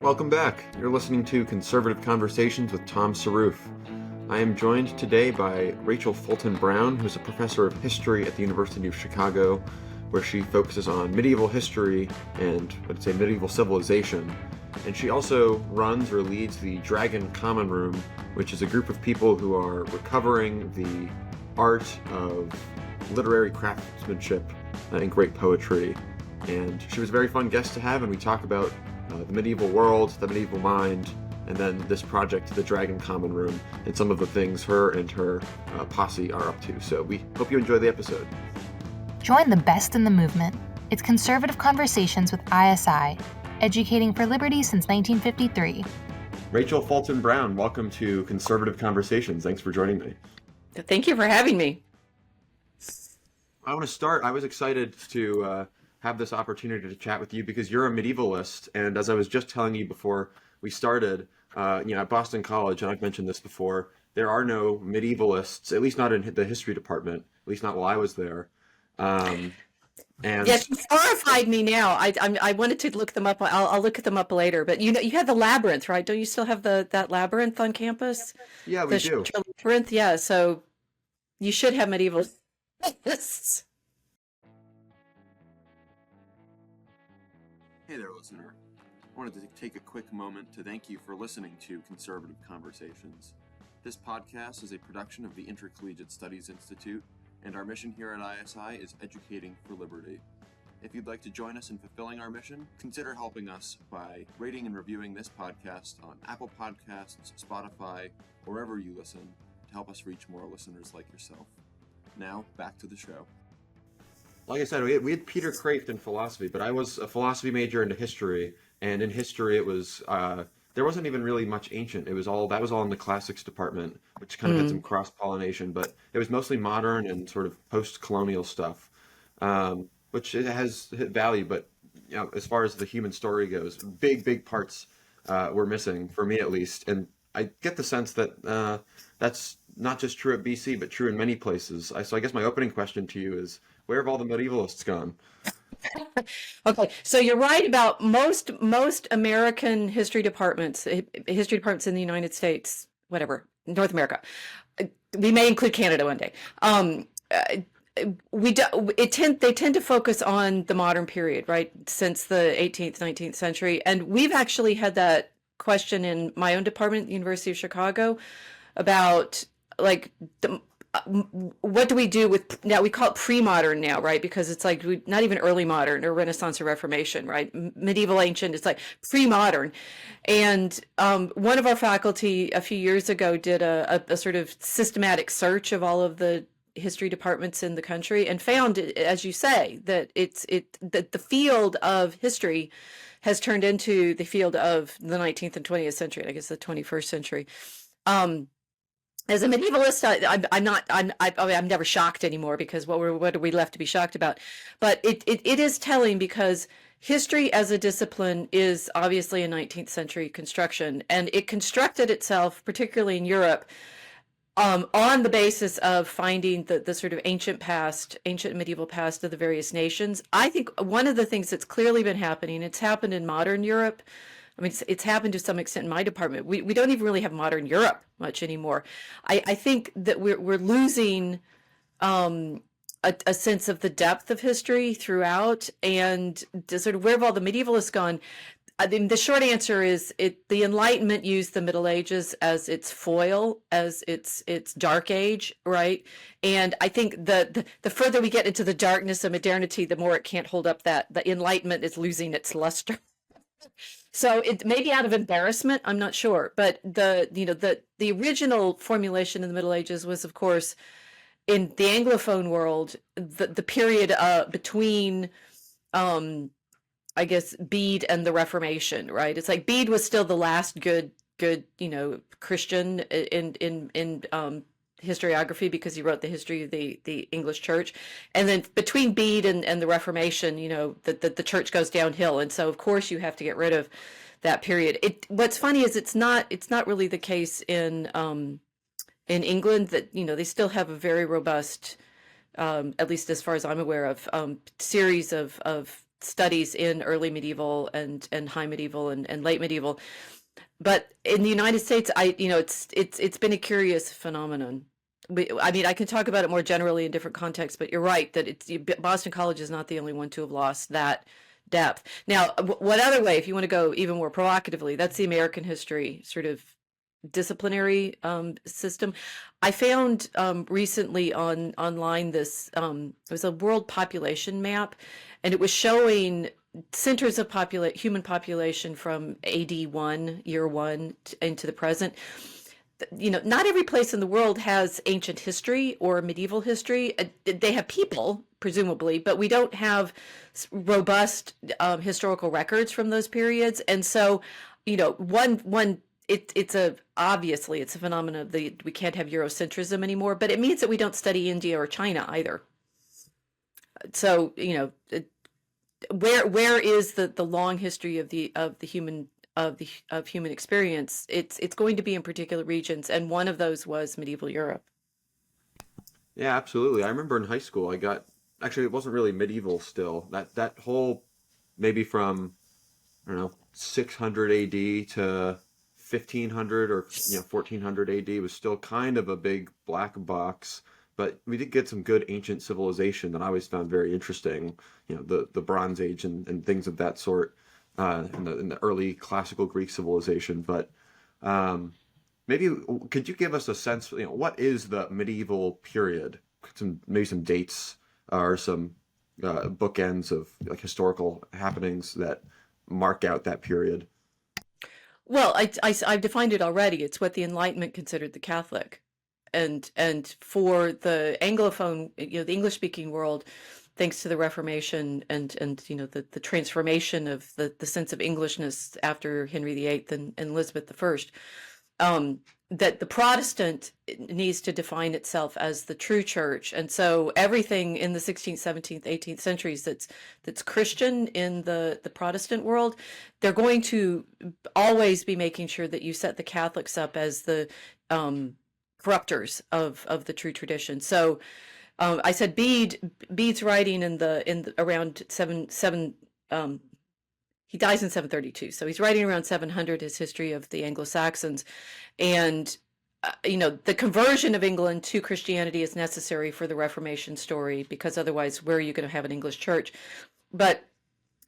Welcome back. You're listening to Conservative Conversations with Tom Sarrouf. I am joined today by Rachel Fulton Brown, who's a professor of history at the University of Chicago, where she focuses on medieval history and, I'd say, medieval civilization. And she also runs or leads the Dragon Common Room, which is a group of people who are recovering the art of literary craftsmanship and great poetry. And she was a very fun guest to have, and we talk about the medieval world, the medieval mind, and then this project, the Dragon Common Room, and some of the things her and her posse are up to. So we hope you enjoy the episode. Join the best in the movement. It's Conservative Conversations with ISI, educating for liberty since 1953. Rachel Fulton Brown, welcome to Conservative Conversations. Thanks for joining me. Thank you for having me. I want to start. I was excited to have this opportunity to chat with you because you're a medievalist, and as I was just telling you before we started, at Boston College, and I've mentioned this before, there are no medievalists, at least not in the history department, at least not while I was there. And yes, you horrified me now. I wanted to look them up. I'll look at them up later. But you had the labyrinth, right? Don't you still have that labyrinth on campus? Yeah, we do. Labyrinth, yeah. So you should have medievalists. Hey there, listener. I wanted to take a quick moment to thank you for listening to Conservative Conversations. This podcast is a production of the Intercollegiate Studies Institute, and our mission here at ISI is educating for liberty. If you'd like to join us in fulfilling our mission, consider helping us by rating and reviewing this podcast on Apple Podcasts, Spotify, or wherever you listen to help us reach more listeners like yourself. Now, back to the show. Like I said, we had Peter Kraft in philosophy, but I was a philosophy major into history, and in history it was there wasn't even really much ancient. That was all in the classics department, which kind of had some cross-pollination, but it was mostly modern and sort of post-colonial stuff, which it has value. But as far as the human story goes, big parts were missing for me at least, and I get the sense that that's not just true at BC, but true in many places. So I guess my opening question to you is, where have all the medievalists gone? Okay, so you're right about most American history departments in the United States, whatever, North America. We may include Canada one day. They tend to focus on the modern period, right, since the 18th, 19th century, and we've actually had that question in my own department, the University of Chicago, about what do we do with now? We call it pre-modern now, right? Because it's like not even early modern or Renaissance or Reformation, right? Medieval, ancient, it's like pre-modern. And one of our faculty a few years ago did a sort of systematic search of all of the history departments in the country and found, as you say, that that the field of history has turned into the field of the 19th and 20th century, and I guess the 21st century. As a medievalist, I'm never shocked anymore because what are we left to be shocked about? But it is telling because history as a discipline is obviously a 19th century construction, and it constructed itself, particularly in Europe, on the basis of finding the sort of ancient medieval past of the various nations. I think one of the things that's clearly been happening, it's happened in modern Europe. I mean, it's happened to some extent in my department. We don't even really have modern Europe much anymore. I think that we're losing a sense of the depth of history throughout, and sort of where have all the medievalists gone? I mean, the short answer is the Enlightenment used the Middle Ages as its foil, as its dark age, right? And I think the further we get into the darkness of modernity, the more it can't hold up that the Enlightenment is losing its luster. So it may be out of embarrassment, I'm not sure, but the original formulation in the Middle Ages was, of course, in the Anglophone world, the period between, I guess, Bede and the Reformation, right? It's like Bede was still the last good Christian in historiography because he wrote the history of the English church. And then between Bede and the Reformation, the church goes downhill. And so, of course, you have to get rid of that period. What's funny is it's not really the case in England, that, they still have a very robust, at least as far as I'm aware of, series of studies in early medieval and high medieval and late medieval. But in the United States, it's been a curious phenomenon. I mean, I can talk about it more generally in different contexts, but you're right that Boston College is not the only one to have lost that depth. Now, what other way, if you want to go even more provocatively, that's the American history sort of disciplinary system. I found recently online this it was a world population map, and it was showing centers of human population from AD 1, year 1 into the present. Not every place in the world has ancient history or medieval history. They have people, presumably, but we don't have robust historical records from those periods. And so, obviously it's a phenomenon of we can't have Eurocentrism anymore, but it means that we don't study India or China either. So, where is the long history of the human human experience? It's going to be in particular regions, and one of those was medieval Europe. Yeah, absolutely. I remember in high school, actually, it wasn't really medieval still. That whole, maybe from, I don't know, 600 AD to 1500 or 1400 AD was still kind of a big black box. But we did get some good ancient civilization that I always found very interesting. The Bronze Age and things of that sort, in the early classical Greek civilization. But maybe could you give us a sense? What is the medieval period? Maybe some dates or some bookends of like historical happenings that mark out that period. Well, I've defined it already. It's what the Enlightenment considered the Catholic. And for the Anglophone, the English-speaking world, thanks to the Reformation and the transformation of the sense of Englishness after Henry VIII and Elizabeth I, that the Protestant needs to define itself as the true church. And so everything in the 16th, 17th, 18th centuries that's Christian in the Protestant world, they're going to always be making sure that you set the Catholics up as the corruptors of the true tradition. So I said Bede's writing in around he dies in 732, so he's writing around 700 his history of the Anglo-Saxons, and the conversion of England to Christianity is necessary for the Reformation story, because otherwise where are you going to have an English church? But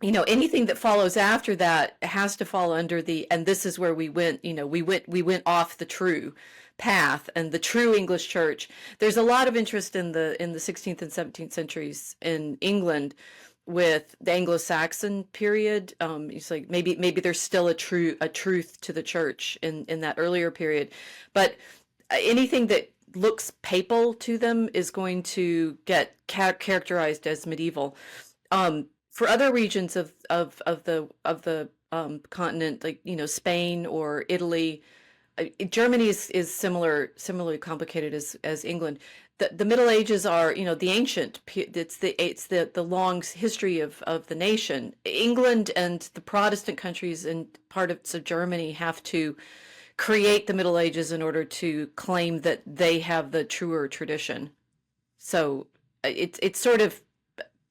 anything that follows after that has to fall under and this is where we went off the true path and the true English church. There's a lot of interest in the 16th and 17th centuries in England with the Anglo-Saxon period. It's like maybe there's still a truth to the church in that earlier period, but anything that looks papal to them is going to get characterized as medieval. For other regions of the continent, like Spain or Italy, Germany is similarly complicated as England. The Middle Ages are the ancient. It's the long history of the nation. England and the Protestant countries and parts of Germany have to create the Middle Ages in order to claim that they have the truer tradition. So it's sort of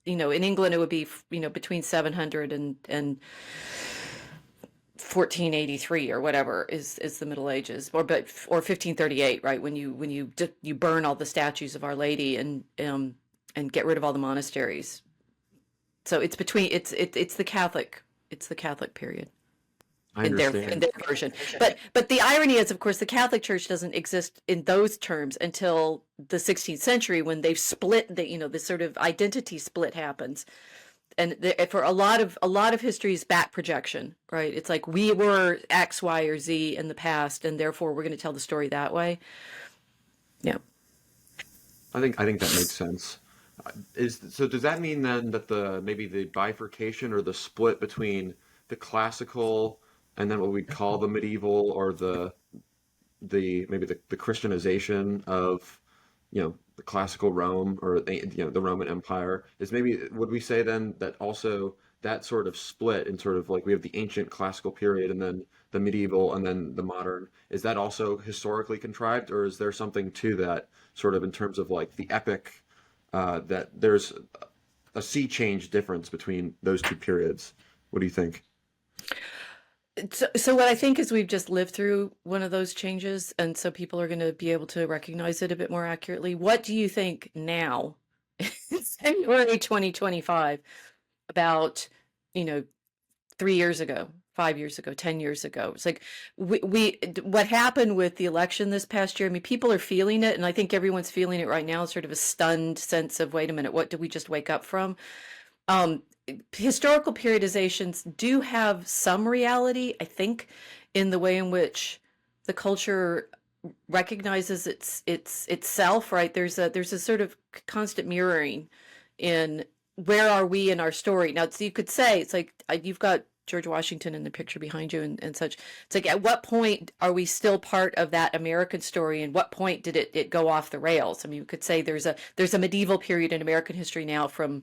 in England it would be between 700 and 1483 or whatever is the Middle Ages, or 1538, right, when you burn all the statues of Our Lady and get rid of all the monasteries. So it's the Catholic period. I understand. In their version. But the irony is, of course, the Catholic Church doesn't exist in those terms until the 16th century, when they've split this sort of identity split happens. And for a lot of history is back projection, right? It's like we were X, Y, or Z in the past, and therefore we're going to tell the story that way. Yeah, I think that makes sense. So does that mean then that maybe the bifurcation or the split between the classical and then what we'd call the medieval, or maybe the Christianization of the classical Rome, or the Roman Empire, is would we say then that also that sort of split in sort of like we have the ancient classical period and then the medieval and then the modern, is that also historically contrived, or is there something to that sort of in terms of like the epic, that there's a sea change difference between those two periods. What do you think? So what I think is we've just lived through one of those changes, and so people are going to be able to recognize it a bit more accurately. What do you think now, February 2025, about, 3 years ago, 5 years ago, 10 years ago? It's like what happened with the election this past year. I mean, people are feeling it, and I think everyone's feeling it right now, sort of a stunned sense of, wait a minute, what did we just wake up from? Historical periodizations do have some reality, I think, in the way in which the culture recognizes itself, right? There's a sort of constant mirroring in where are we in our story. Now, so you could say, it's like you've got George Washington in the picture behind you and such. It's like, at what point are we still part of that American story, and what point did it go off the rails? I mean, you could say there's a medieval period in American history now from,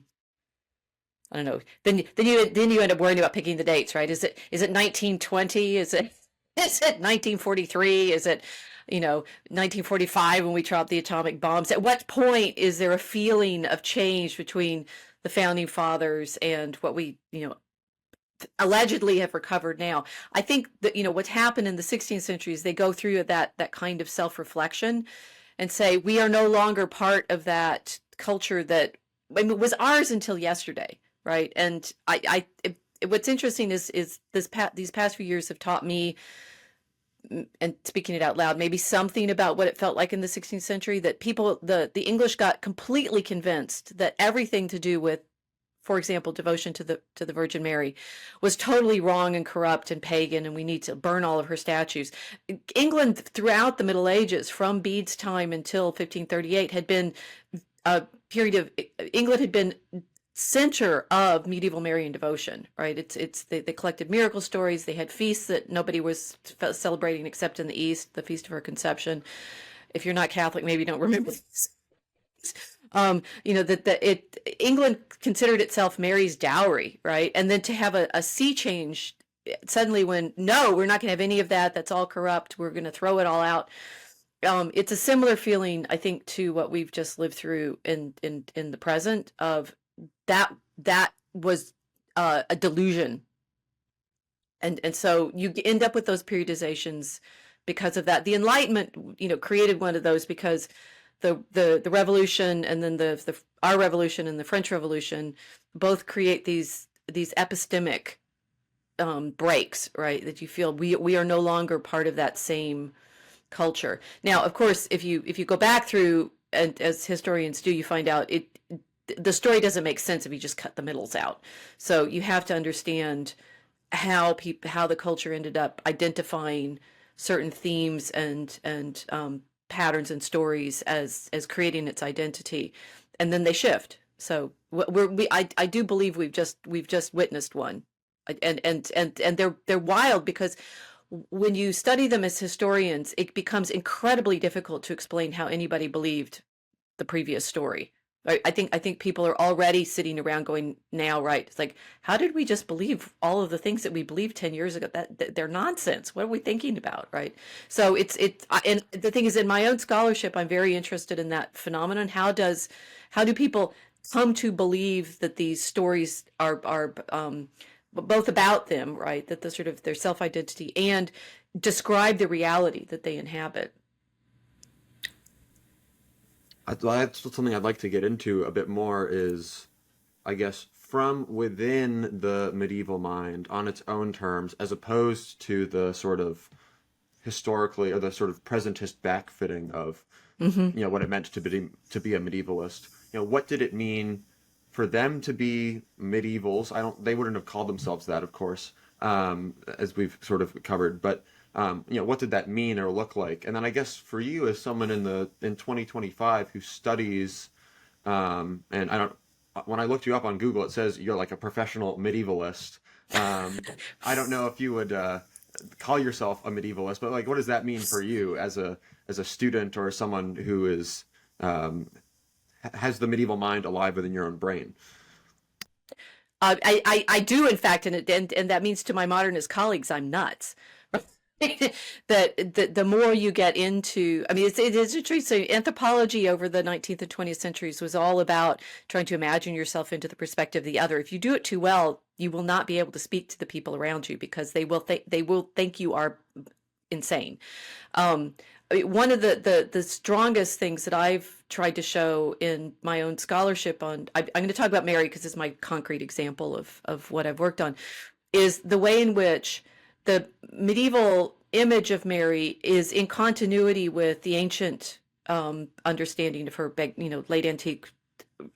I don't know. Then you end up worrying about picking the dates, right? Is it 1920? Is it 1943? Is it 1945 when we dropped the atomic bombs? At what point is there a feeling of change between the founding fathers and what we allegedly have recovered now? I think that what's happened in the 16th century is they go through that kind of self-reflection and say, we are no longer part of that culture that, I mean, was ours until yesterday. Right. And what's interesting is these past few years have taught me, and speaking it out loud, maybe something about what it felt like in the 16th century, that the English got completely convinced that everything to do with, for example, devotion to the Virgin Mary was totally wrong and corrupt and pagan, and we need to burn all of her statues. England throughout the Middle Ages, from Bede's time until 1538, had been a period of, England had been center of medieval Marian devotion, right? They collected miracle stories. They had feasts that nobody was celebrating except in the East, the Feast of Her Conception. If you're not Catholic, maybe you don't remember this. England considered itself Mary's dowry, right? And then to have a sea change suddenly, when no, we're not going to have any of that. That's all corrupt. We're going to throw it all out. It's a similar feeling, I think, to what we've just lived through in the present, of that was a delusion, and so you end up with those periodizations because of that. The Enlightenment, created one of those, because the Revolution, and then our Revolution and the French Revolution both create these epistemic breaks, right? That you feel we are no longer part of that same culture. Now, of course, if you go back through, and as historians do, you find out the story doesn't make sense if you just cut the middles out. So you have to understand how the culture ended up identifying certain themes and patterns and stories as creating its identity, and then they shift. So I do believe we've just witnessed one, and they're wild, because when you study them as historians, it becomes incredibly difficult to explain how anybody believed the previous story. I think people are already sitting around going now, right? It's like, how did we just believe all of the things that we believed 10 years ago? That they're nonsense. What are we thinking about, right? So and the thing is, in my own scholarship, I'm very interested in that phenomenon. How do people come to believe that these stories are both about them, right? That the sort of their self-identity, and describe the reality that they inhabit. That's something I'd like to get into a bit more, is, I guess, from within the medieval mind on its own terms, as opposed to the sort of historically, or the sort of presentist backfitting of, what it meant to be a medievalist. What did it mean for them to be medievals? They wouldn't have called themselves that, of course, as we've sort of covered, but what did that mean or look like? And then I guess for you, as someone in 2025 who studies, and when I looked you up on Google, it says you're like a professional medievalist. I don't know if you would call yourself a medievalist, but like, what does that mean for you as a student, or someone who is has the medieval mind alive within your own brain? I do, in fact, and that means to my modernist colleagues, I'm nuts. that the more you get into, I mean, it is true. So anthropology over the 19th and 20th centuries was all about trying to imagine yourself into the perspective of the other. If you do it too well, you will not be able to speak to the people around you because they will think you are insane. I mean, one of the strongest things that I've tried to show in my own scholarship on, I'm going to talk about Mary because it's my concrete example of what I've worked on, is the way in which the medieval image of Mary is in continuity with the ancient understanding of her, late antique,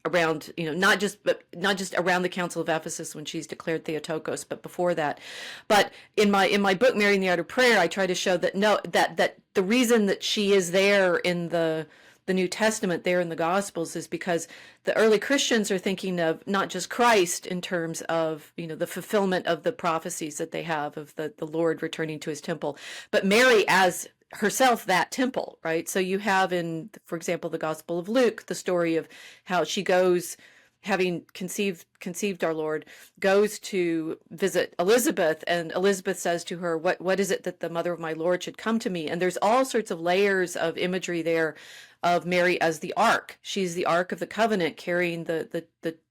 around, not just around the Council of Ephesus when she's declared Theotokos, but before that. But in my book, Mary and the Art of Prayer, I try to show that that the reason that she is there in the New Testament, there in the Gospels, is because the early Christians are thinking of not just Christ in terms of, the fulfillment of the prophecies that they have of the Lord returning to his temple, but Mary as herself that temple, right? So you have in, for example, the Gospel of Luke, the story of how she goes, having conceived our Lord, goes to visit Elizabeth, and Elizabeth says to her, what is it that the mother of my Lord should come to me? And there's all sorts of layers of imagery there of Mary as the ark. She's the ark of the covenant carrying the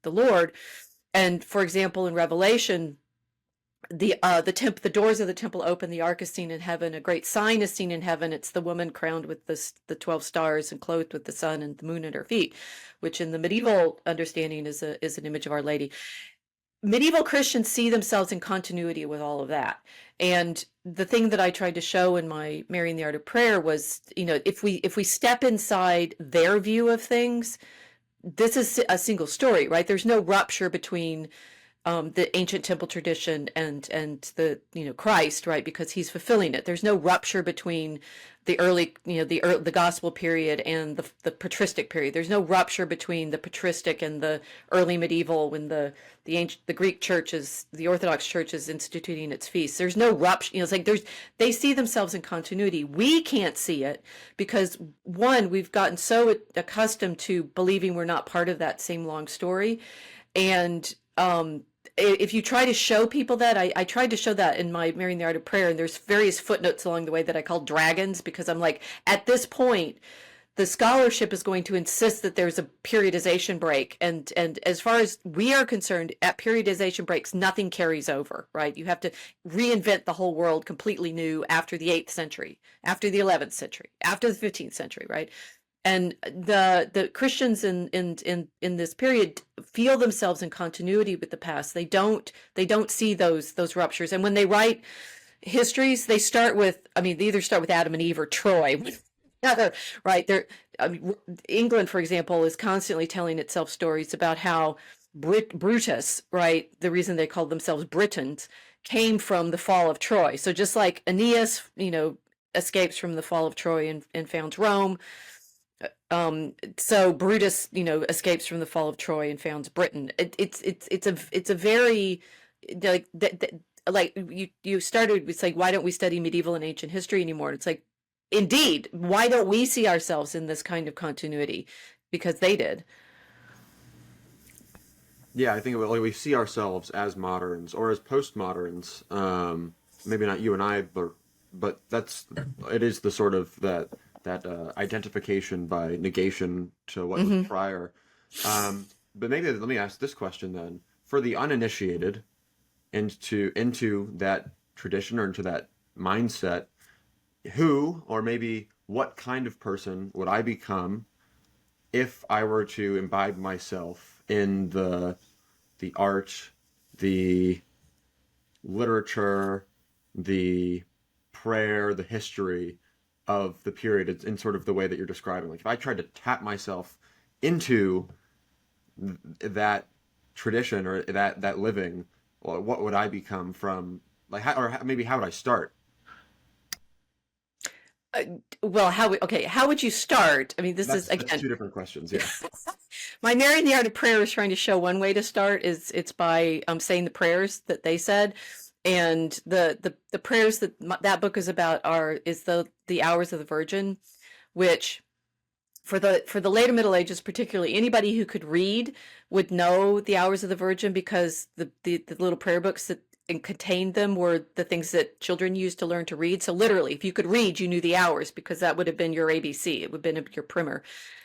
Lord. And for example, in Revelation, the doors of the temple open, the ark is seen in heaven, a great sign is seen in heaven. It's the woman crowned with the 12 stars and clothed with the sun and the moon at her feet, which in the medieval understanding is an image of Our Lady. Medieval Christians see themselves in continuity with all of that. And the thing that I tried to show in my Mary and the Art of Prayer was, if we step inside their view of things, this is a single story, right? There's no rupture between the ancient temple tradition and the Christ, right? Because he's fulfilling it. There's no rupture between the early the gospel period and the patristic period. There's no rupture between the patristic and the early medieval when the Greek churches, the Orthodox Church is instituting its feasts. There's no rupture. It's like they see themselves in continuity. We can't see it because one, we've gotten so accustomed to believing we're not part of that same long story, and if you try to show people that, I tried to show that in my Mary and the Art of Prayer, and there's various footnotes along the way that I call dragons, because I'm like, at this point, the scholarship is going to insist that there's a periodization break. And as far as we are concerned, at periodization breaks, nothing carries over, right? You have to reinvent the whole world completely new after the 8th century, after the 11th century, after the 15th century, right? And the Christians in this period feel themselves in continuity with the past. They don't see those ruptures. And when they write histories, they either start with Adam and Eve or Troy. Right? England, for example, is constantly telling itself stories about how Brutus, right, the reason they called themselves Britons, came from the fall of Troy. So just like Aeneas, escapes from the fall of Troy and founds Rome. So Brutus, escapes from the fall of Troy and founds Britain. It's a very like you started with like, why don't we study medieval and ancient history anymore? It's like, indeed, why don't we see ourselves in this kind of continuity? Because they did. Yeah, I think we see ourselves as moderns or as postmoderns. Maybe not you and I, but it is the sort of that identification by negation to what was prior. But maybe let me ask this question then: for the uninitiated into that tradition or into that mindset, who or maybe what kind of person would I become if I were to imbibe myself in the art, the literature, the prayer, the history of the period in sort of the way that you're describing? Like if I tried to tap myself into that tradition or that living, well, what would I become from, like, maybe how would I start? Well, how would you start? I mean, that's 2 different questions. Yeah. My Mary and the Art of Prayer is trying to show one way to start it's by saying the prayers that they said. And the prayers that book is about is the Hours of the Virgin, which for the later Middle Ages, particularly anybody who could read would know the Hours of the Virgin, because the little prayer books that and contained them were the things that children used to learn to read. So literally, if you could read, you knew the hours, because that would have been your ABC. It would have been your primer,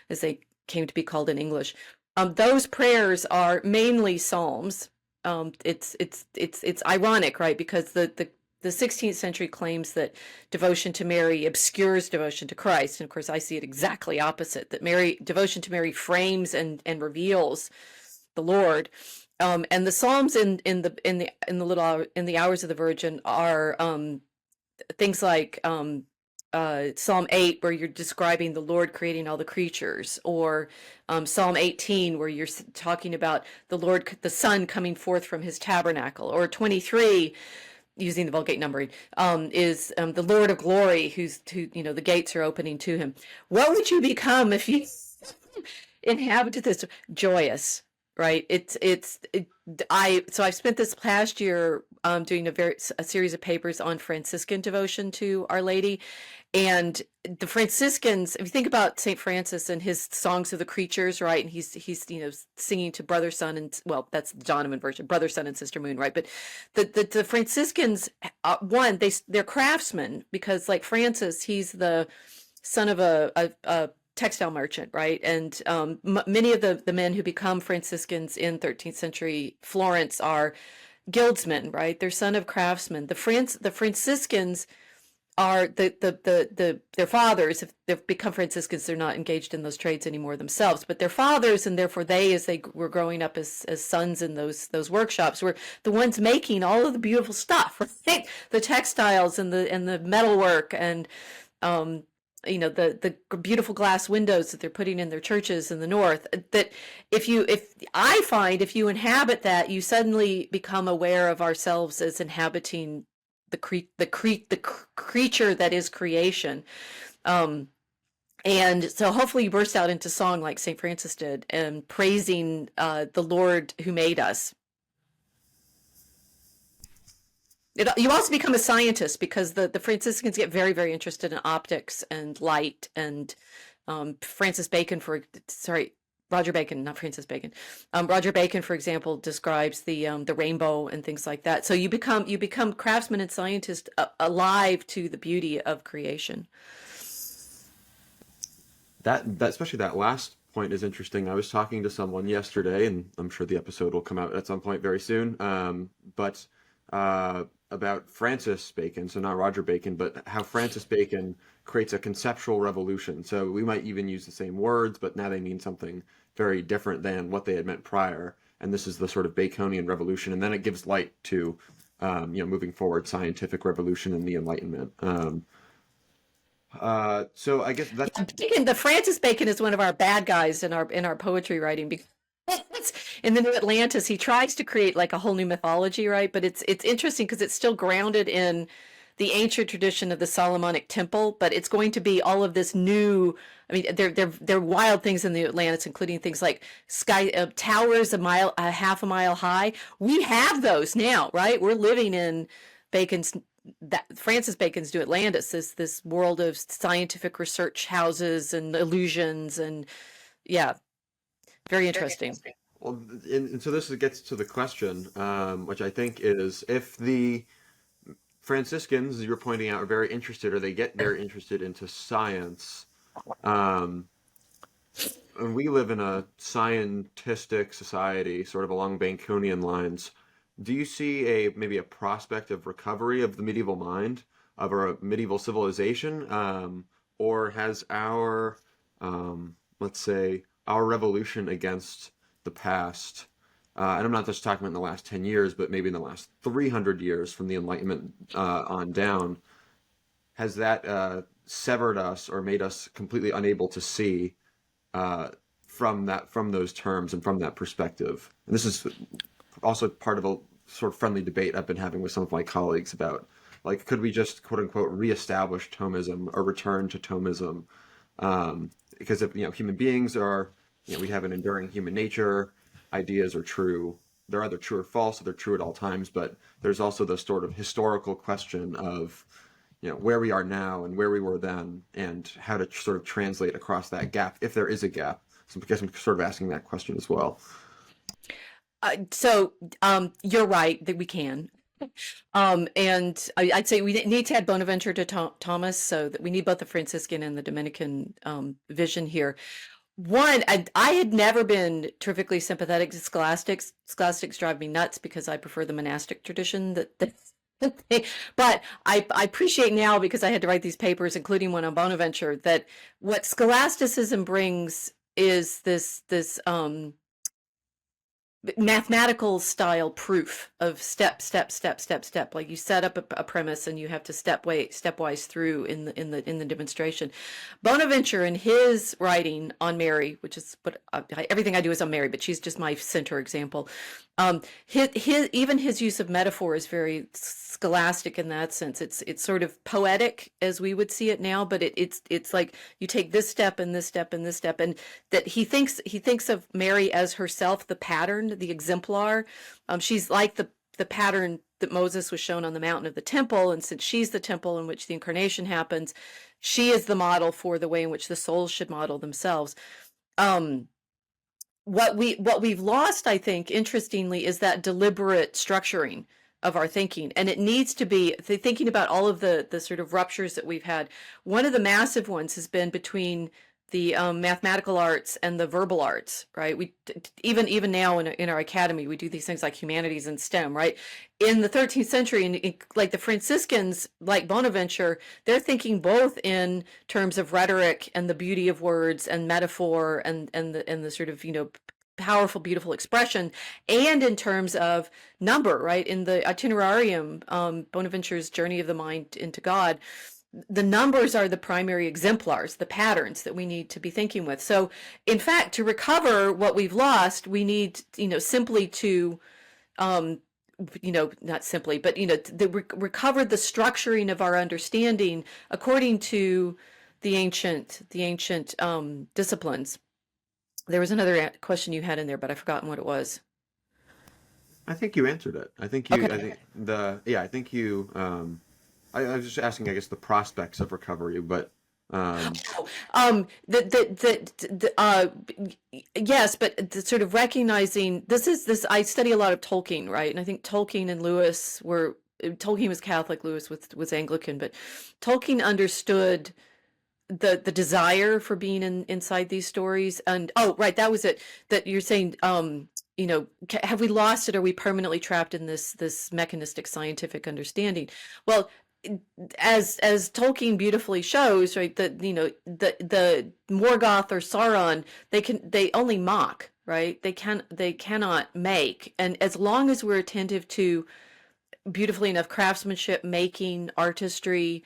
as they came to be called in English. Those prayers are mainly psalms. It's ironic, right? Because the 16th century claims that devotion to Mary obscures devotion to Christ, and of course I see it exactly opposite. That devotion to Mary frames and reveals the Lord. And the Psalms in the hours of the Virgin are things like Psalm 8, where you're describing the Lord creating all the creatures, or Psalm 18, where you're talking about the Lord, the Son coming forth from his tabernacle, or 23, using the Vulgate numbering, is the Lord of glory, who the gates are opening to him. What would you become if you inhabited this? Joyous, right? So I've spent this past year doing a series of papers on Franciscan devotion to Our Lady. And the Franciscans, if you think about St. Francis and his songs of the creatures, right? And he's singing to brother, sun, and, well, that's the Donovan version, brother, sun, and sister moon, right? But the Franciscans, they're craftsmen, because like Francis, he's the son of a textile merchant, right? And many of the men who become Franciscans in 13th century Florence are guildsmen, right? They're son of craftsmen. The Franciscans are their fathers. If they've become Franciscans, they're not engaged in those trades anymore themselves, but their fathers, and therefore they, as they were growing up as sons in those workshops, were the ones making all of the beautiful stuff, right? The textiles and the metalwork, and the beautiful glass windows that they're putting in their churches in the north. That if you inhabit that, you suddenly become aware of ourselves as inhabiting the creature that is creation. And so hopefully you burst out into song like St. Francis did, and praising the Lord who made us. You also become a scientist, because the Franciscans get very, very interested in optics and light, and Roger Bacon, not Francis Bacon. Roger Bacon, for example, describes the rainbow and things like that. So you become craftsmen and scientists, alive to the beauty of creation. That especially that last point is interesting. I was talking to someone yesterday, and I'm sure the episode will come out at some point very soon. But about Francis Bacon, so not Roger Bacon, but how Francis Bacon creates a conceptual revolution. So we might even use the same words, but now they mean something very different than what they had meant prior. And this is the sort of Baconian revolution. And then it gives light to, moving forward, scientific revolution and the Enlightenment. So I guess that's... The Francis Bacon is one of our bad guys in our poetry writing, because in the New Atlantis, he tries to create like a whole new mythology, right? But it's interesting because it's still grounded in the ancient tradition of the Solomonic temple, but it's going to be all of this new. I mean, they're wild things in the Atlantis, including things like sky towers half a mile high. We have those now, right? We're living in Francis Bacon's New Atlantis, this world of scientific research houses and illusions, and yeah, very interesting. Well, and so this gets to the question, which I think is, if the Franciscans, as you were pointing out, are very interested, or they get very interested into science, and we live in a scientistic society, sort of along Baconian lines. Do you see maybe a prospect of recovery of the medieval mind, of a medieval civilization, or has our, let's say, our revolution against the past, and I'm not just talking about in the last 10 years, but maybe in the last 300 years from the Enlightenment on down, has that severed us or made us completely unable to see from those terms and from that perspective? And this is also part of a sort of friendly debate I've been having with some of my colleagues about, like, could we just, quote unquote, reestablish Thomism or return to Thomism? Because if human beings are, we have an enduring human nature. Ideas are true. They're either true or false, or they're true at all times. But there's also the sort of historical question of, where we are now and where we were then, and how to sort of translate across that gap, if there is a gap. So I guess I'm sort of asking that question as well. So you're right that we can. And I'd say we need to add Bonaventure to Thomas, so that we need both the Franciscan and the Dominican vision here. One, I had never been terrifically sympathetic to scholastics. Scholastics drive me nuts because I prefer the monastic tradition but I appreciate now, because I had to write these papers, including one on Bonaventure, that what scholasticism brings is this mathematical style proof of step. Like you set up a premise and you have to stepwise through in the demonstration. Bonaventure, in his writing on Mary, which is what everything I do is on Mary, but she's just my center example. Even his use of metaphor is very scholastic in that sense. It's sort of poetic as we would see it now, but it's like you take this step and this step and this step, and that he thinks of Mary as herself the pattern, the exemplar. She's like the pattern that Moses was shown on the mountain of the temple, and since she's the temple in which the incarnation happens, she is the model for the way in which the souls should model themselves. What we've lost, I think, interestingly, is that deliberate structuring of our thinking, and it needs to be thinking about all of the sort of ruptures that we've had. One of the massive ones has been between the mathematical arts and the verbal arts, right? We even now in our academy, we do these things like humanities and STEM, right? In the 13th century, and like the Franciscans, like Bonaventure, they're thinking both in terms of rhetoric and the beauty of words and metaphor and the sort of, powerful, beautiful expression, and in terms of number, right? In the Itinerarium, Bonaventure's Journey of the Mind into God, the numbers are the primary exemplars, the patterns that we need to be thinking with. So, in fact, to recover what we've lost, we need, simply to, not simply, but, recover the structuring of our understanding according to the ancient disciplines. There was another question you had in there, but I've forgotten what it was. I think you answered it. I think you, I was just asking, I guess, the prospects of recovery, but yes, but sort of recognizing this. I study a lot of Tolkien, right? And I think Tolkien and Lewis Tolkien was Catholic, Lewis was Anglican, but Tolkien understood the desire for being inside these stories. And right, that was it. That you're saying, have we lost it? Are we permanently trapped in this mechanistic scientific understanding? Well, as Tolkien beautifully shows, right, that the Morgoth or Sauron, they only mock, right? They cannot make. And as long as we're attentive to beautifully enough craftsmanship, making, artistry,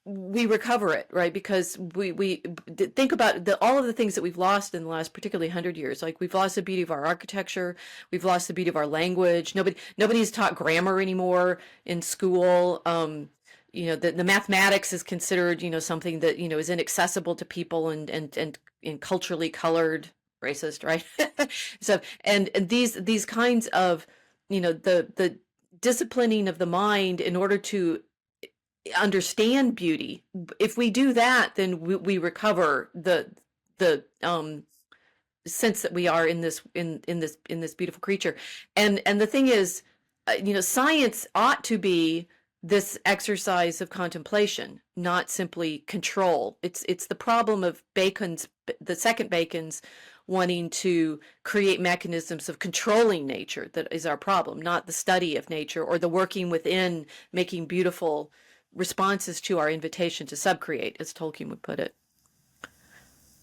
we recover it, right? Because we think about all of the things that we've lost in the last particularly 100 years. Like, we've lost the beauty of our architecture, we've lost the beauty of our language. Nobody's taught grammar anymore in school. The mathematics is considered, something that is inaccessible to people and culturally colored, racist, right? So and these kinds of the disciplining of the mind in order to understand beauty. If we do that, then we recover the sense that we are in this beautiful creature. And the thing is, science ought to be this exercise of contemplation, not simply control. It's the problem of the second Bacon's wanting to create mechanisms of controlling nature that is our problem, not the study of nature or the working within, making beautiful responses to our invitation to subcreate, as Tolkien would put it.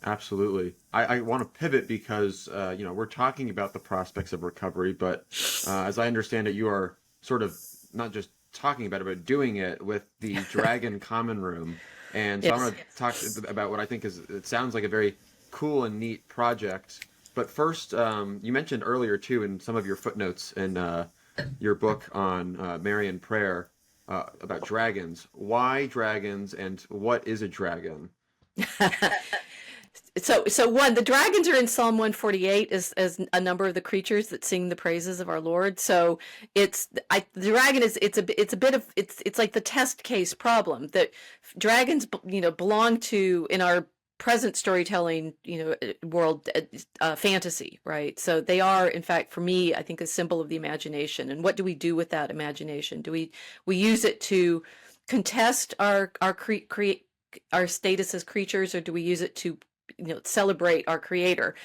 Absolutely. I want to pivot because, we're talking about the prospects of recovery, but as I understand it, you are sort of not just talking about it, but doing it with the Dragon Common Room. And so yes. I want to talk about what I think it sounds like a very cool and neat project. But first, you mentioned earlier, too, in some of your footnotes in your book on Marian prayer, about dragons. Why dragons, and what is a dragon? So one, the dragons are in Psalm 148 as a number of the creatures that sing the praises of our Lord. So the dragon is it's like the test case problem that dragons belong to, in our present storytelling, world, fantasy, right? So they are, in fact, for me, I think, a symbol of the imagination. And what do we do with that imagination? Do we use it to contest our our status as creatures, or do we use it to, celebrate our creator?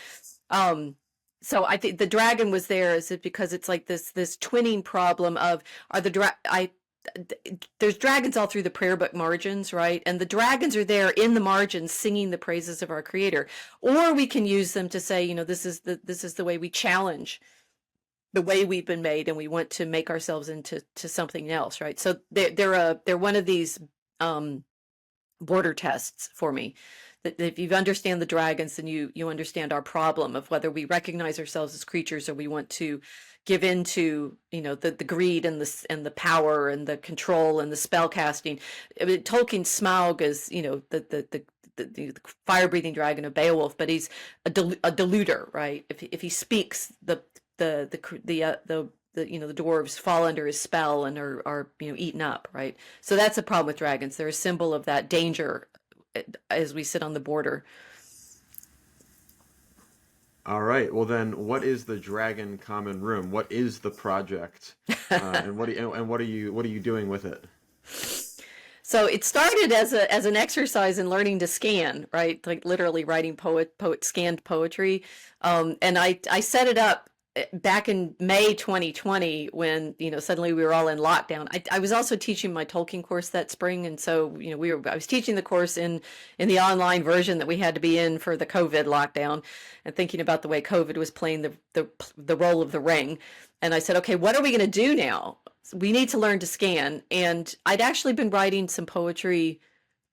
So I think the dragon was there is it because it's like this twinning problem of, are there's dragons all through the prayer book margins, right? And the dragons are there in the margins singing the praises of our creator. Or we can use them to say, this is the way we challenge the way we've been made, and we want to make ourselves into something else, right? So they're one of these border tests for me. That if you understand the dragons, then you understand our problem of whether we recognize ourselves as creatures, or we want to give into the greed and the power and the control and the spell casting. I mean, Tolkien's Smaug is the fire-breathing dragon of Beowulf, but he's a deluder, right? If he speaks, the dwarves fall under his spell and are eaten up, right? So that's a problem with dragons. They're a symbol of that danger as we sit on the border. All right. Well, then, what is the Dragon Common Room? What is the project, and what are you doing with it? So it started as an exercise in learning to scan, right? Like literally writing scanned poetry, and I set it up back in May 2020 when suddenly we were all in lockdown. I was also teaching my Tolkien course that spring, and so I was teaching the course in the online version that we had to be in for the COVID lockdown, and thinking about the way COVID was playing the role of the ring. And I said, okay, what are we going to do now? We need to learn to scan. And I'd actually been writing some poetry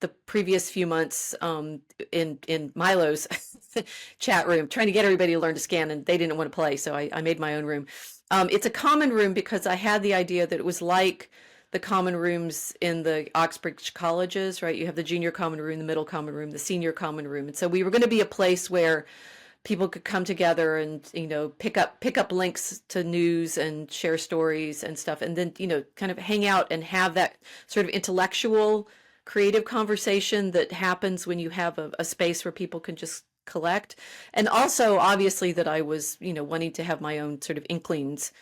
the previous few months in Milo's chat room, trying to get everybody to learn to scan, and they didn't want to play, so I made my own room. It's a common room because I had the idea that it was like the common rooms in the Oxbridge colleges, right? You have the junior common room, the middle common room, the senior common room. And so we were going to be a place where people could come together and pick up links to news and share stories and stuff, and then kind of hang out and have that sort of intellectual creative conversation that happens when you have a space where people can just collect. And also obviously that I was wanting to have my own sort of Inklings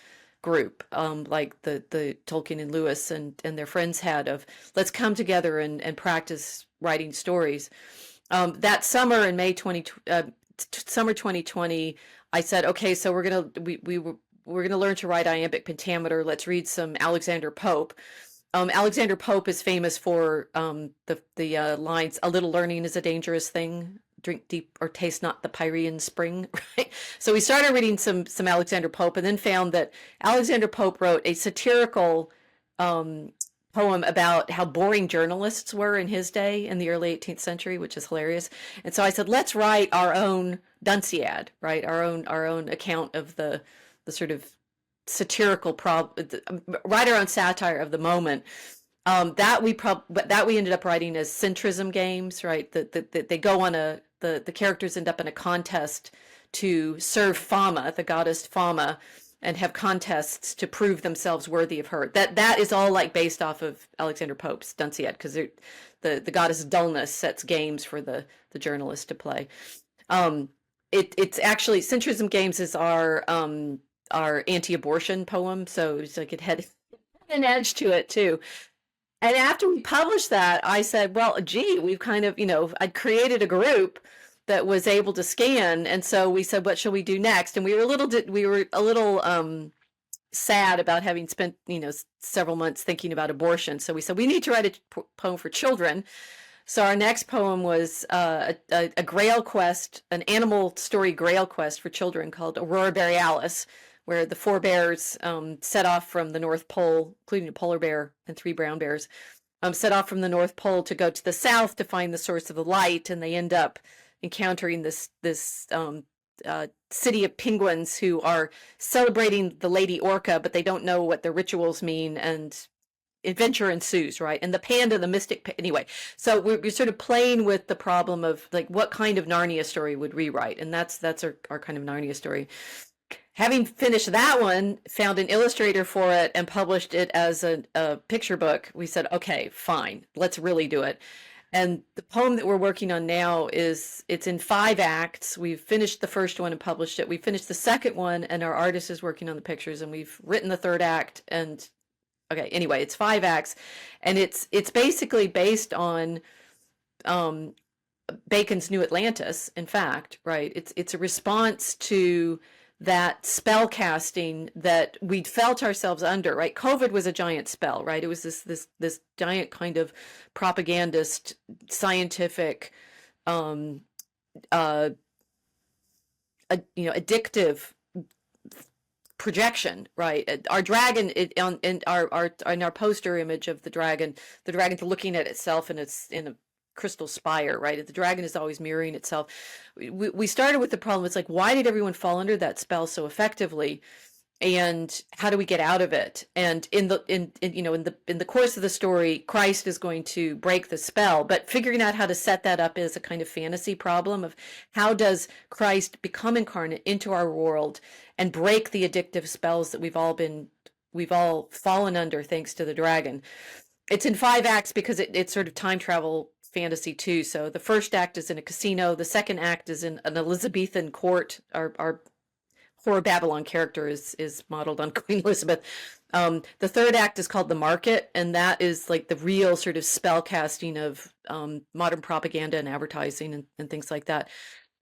group, like the Tolkien and Lewis and their friends had, of let's come together and practice writing stories. That summer in summer 2020, I said, okay, so we're gonna learn to write iambic pentameter. Let's read some Alexander Pope. Alexander Pope is famous for the lines, "A little learning is a dangerous thing. Drink deep or taste not the Pyrean spring," right? So we started reading some Alexander Pope, and then found that Alexander Pope wrote a satirical poem about how boring journalists were in his day in the early 18th century, which is hilarious. And so I said, let's write our own Dunciad, right? Our own account of the sort of satirical write our own satire of the moment. That we ended up writing as centrism games, right? That they go on the characters end up in a contest to serve Fama, the goddess Fama, and have contests to prove themselves worthy of her. That is all like based off of Alexander Pope's Dunciad, because the goddess Dullness sets games for the journalists to play. It's actually, centrism games is our anti-abortion poem, so it's like it had an edge to it too. And after we published that, I said, well, gee, we've kind of, I'd created a group that was able to scan, and so we said, what shall we do next? And we were a little sad about having spent several months thinking about abortion. So we said we need to write a poem for children. So our next poem was a Grail quest, an animal story Grail quest for children called Aurora Borealis, where the 4 bears set off from the North Pole, including a polar bear and 3 brown bears, set off from the North Pole to go to the south to find the source of the light, and they end up encountering this city of penguins who are celebrating the Lady Orca, but they don't know what the rituals mean, and adventure ensues, right? And the panda, the mystic, anyway. So we're sort of playing with the problem of like, what kind of Narnia story would we write? And that's our kind of Narnia story. Having finished that one, found an illustrator for it and published it as a picture book. We said, okay, fine, let's really do it. And the poem that we're working on now it's in 5 acts. We've finished the first one and published it. We finished the second one, and our artist is working on the pictures, and we've written the 3rd act. And okay, anyway, it's 5 acts, and it's basically based on Bacon's New Atlantis, in fact, right? It's a response to that spell casting that we'd felt ourselves under, right? COVID was a giant spell, right? It was this giant kind of propagandist, scientific, addictive projection, right? Our dragon, in our poster image of the dragon's looking at itself, and it's in a crystal spire, right? The dragon is always mirroring itself. We started with the problem. It's like, why did everyone fall under that spell so effectively, and how do we get out of it? And in the course of the story, Christ is going to break the spell, but figuring out how to set that up is a kind of fantasy problem of how does Christ become incarnate into our world and break the addictive spells that we've all fallen under thanks to the dragon. It's in 5 acts because it's sort of time travel fantasy too. So the first act is in a casino. The second act is in an Elizabethan court. Our Horror Babylon character is modeled on Queen Elizabeth. The 3rd act is called The Market, and that is like the real sort of spell casting of modern propaganda and advertising and things like that.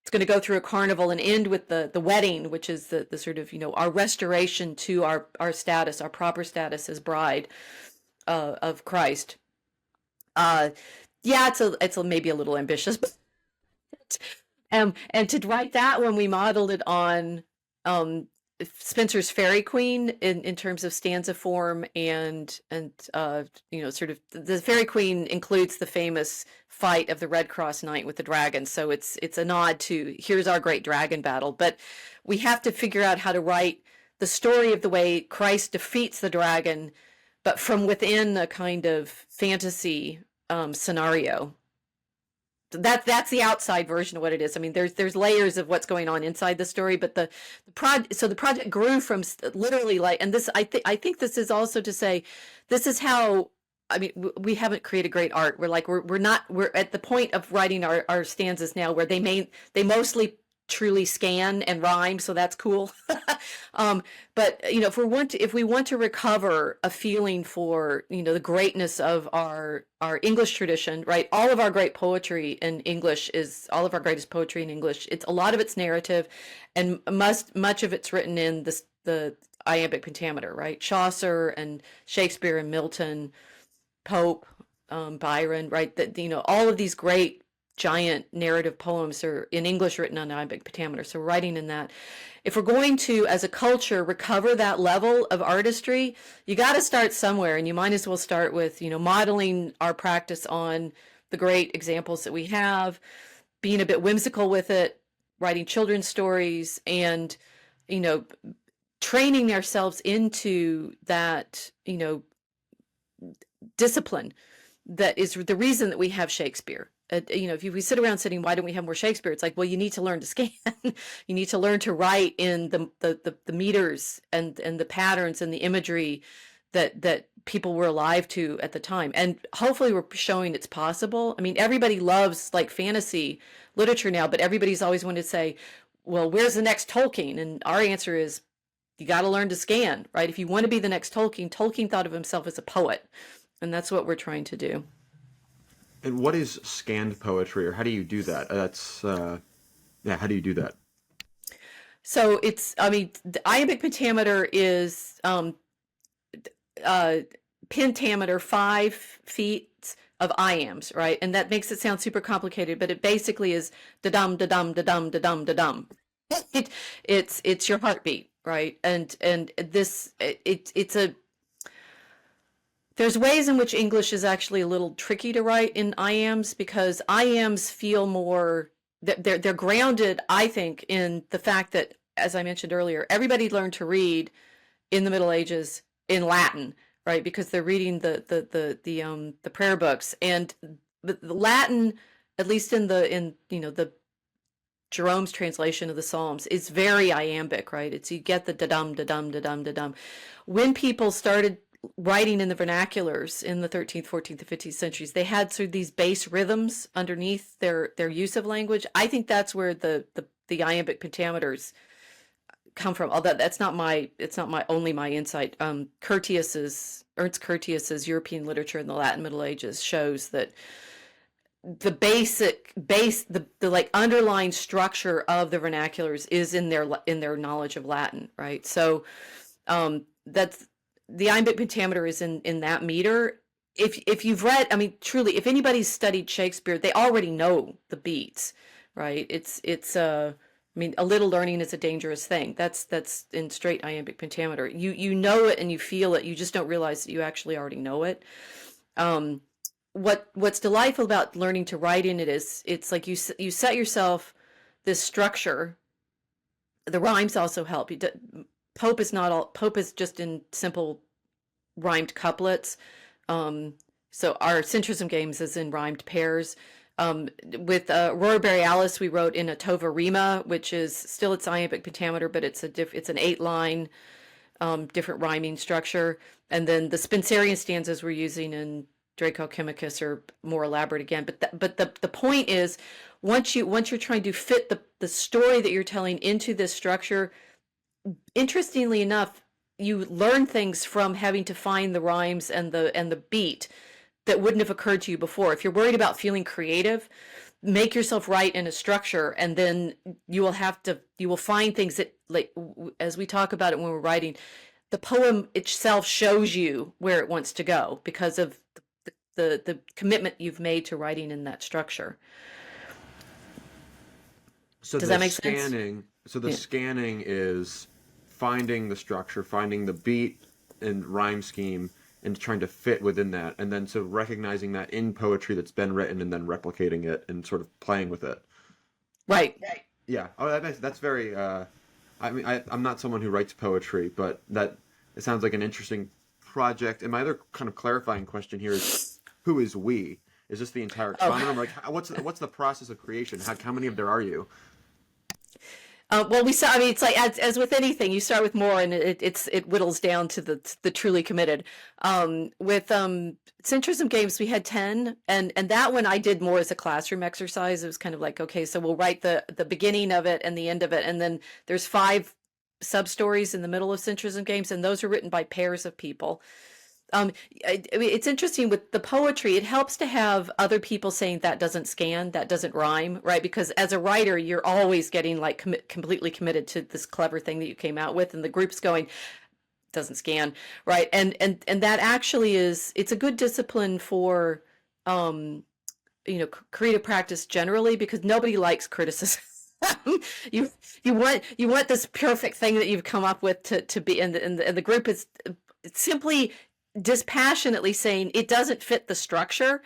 It's going to go through a carnival and end with the wedding, which is the sort of, our restoration to our status, our proper status as bride of Christ. Yeah, it's maybe a little ambitious, but and to write that one, we modeled it on Spenser's Fairy Queen in terms of stanza form, and sort of the Fairy Queen includes the famous fight of the Red Cross Knight with the dragon. So it's a nod to here's our great dragon battle, but we have to figure out how to write the story of the way Christ defeats the dragon, but from within a kind of fantasy scenario. That's the outside version of what it is. I mean, there's layers of what's going on inside the story, but the project grew from literally and this. I think this is also to say, this is how. I mean, we haven't created great art. We're at the point of writing our stanzas now where they mostly truly scan and rhyme, so that's cool. But if we want to recover a feeling for the greatness of our English tradition, right? All of our great poetry in English all of our greatest poetry in English. It's a lot of it's narrative, and much of it's written in the iambic pentameter, right? Chaucer and Shakespeare and Milton, Pope, Byron, right? That all of these great giant narrative poems are in English written on iambic pentameter. So we're writing in that. If we're going to, as a culture, recover that level of artistry, you got to start somewhere, and you might as well start with, modeling our practice on the great examples that we have, being a bit whimsical with it, writing children's stories, and, training ourselves into that, discipline that is the reason that we have Shakespeare. If we sit around saying, why don't we have more Shakespeare? It's like, well, you need to learn to scan. You need to learn to write in the meters and the patterns and the imagery that people were alive to at the time. And hopefully we're showing it's possible. I mean, everybody loves like fantasy literature now, but everybody's always wanted to say, well, where's the next Tolkien? And our answer is, you got to learn to scan, right? If you want to be the next Tolkien, Tolkien thought of himself as a poet. And that's what we're trying to do. And what is scanned poetry, or how do you do that? How do you do that? So the iambic pentameter is pentameter, 5 feet of iambs, right? And that makes it sound super complicated, but it basically is da-dum, da-dum, da-dum, da-dum, da-dum. It's your heartbeat, right? And there's ways in which English is actually a little tricky to write in iambs, because iambs feel more, they're grounded, I think, in the fact that, as I mentioned earlier, everybody learned to read in the Middle Ages in Latin, right? Because they're reading the prayer books, and the Latin, at least in the Jerome's translation of the Psalms, is very iambic, right? You get the da-dum, da-dum, da-dum, da-dum. When people started writing in the vernaculars in the 13th, 14th, and 15th centuries, they had sort of these base rhythms underneath their use of language. I think that's where the iambic pentameters come from. Although it's not my only my insight. Ernst Curtius's European literature in the Latin Middle Ages shows that the like underlying structure of the vernaculars is in their knowledge of Latin, right? So that's the iambic pentameter is in that meter. If you've read, I mean, truly, if anybody's studied Shakespeare, they already know the beats, right? I mean, a little learning is a dangerous thing. That's in straight iambic pentameter. You know it and you feel it. You just don't realize that you actually already know it. What's delightful about learning to write in it is it's like you set yourself this structure. The rhymes also help. Pope is just in simple rhymed couplets. So our centrism games is in rhymed pairs. With Aurora Borealis, we wrote in a tova rima, which is still its iambic pentameter, but it's an 8-line different rhyming structure. And then the Spenserian stanzas we're using in Draco Chemicus are more elaborate again. But the point is, once you're trying to fit the story that you're telling into this structure, interestingly enough, you learn things from having to find the rhymes and the beat that wouldn't have occurred to you before. If you're worried about feeling creative, make yourself write in a structure, and then you will find things that, like, as we talk about it when we're writing, the poem itself shows you where it wants to go because of the commitment you've made to writing in that structure. So does that make sense? So the scanning is finding the structure, finding the beat and rhyme scheme, and trying to fit within that, and then so recognizing that in poetry that's been written and then replicating it and sort of playing with it. Right. Yeah. Oh, that's very. I mean, I'm not someone who writes poetry, but it sounds like an interesting project. And my other kind of clarifying question here is, who is we? Is this the entire genre? Like, what's the process of creation? How many of there are you? Well, we saw. I mean, it's like as with anything, you start with more, and it whittles down to the truly committed. With centrism games, we had 10, and that one I did more as a classroom exercise. It was kind of like, okay, so we'll write the beginning of it and the end of it, and then there's 5 sub stories in the middle of centrism games, and those are written by pairs of people. I mean, it's interesting with the poetry, it helps to have other people saying that doesn't scan, that doesn't rhyme, right? Because as a writer, you're always getting like completely committed to this clever thing that you came out with, and the group's going, doesn't scan, right? And that actually it's a good discipline for, creative practice generally, because nobody likes criticism. you want this perfect thing that you've come up with to be, and the group is simply dispassionately saying it doesn't fit the structure.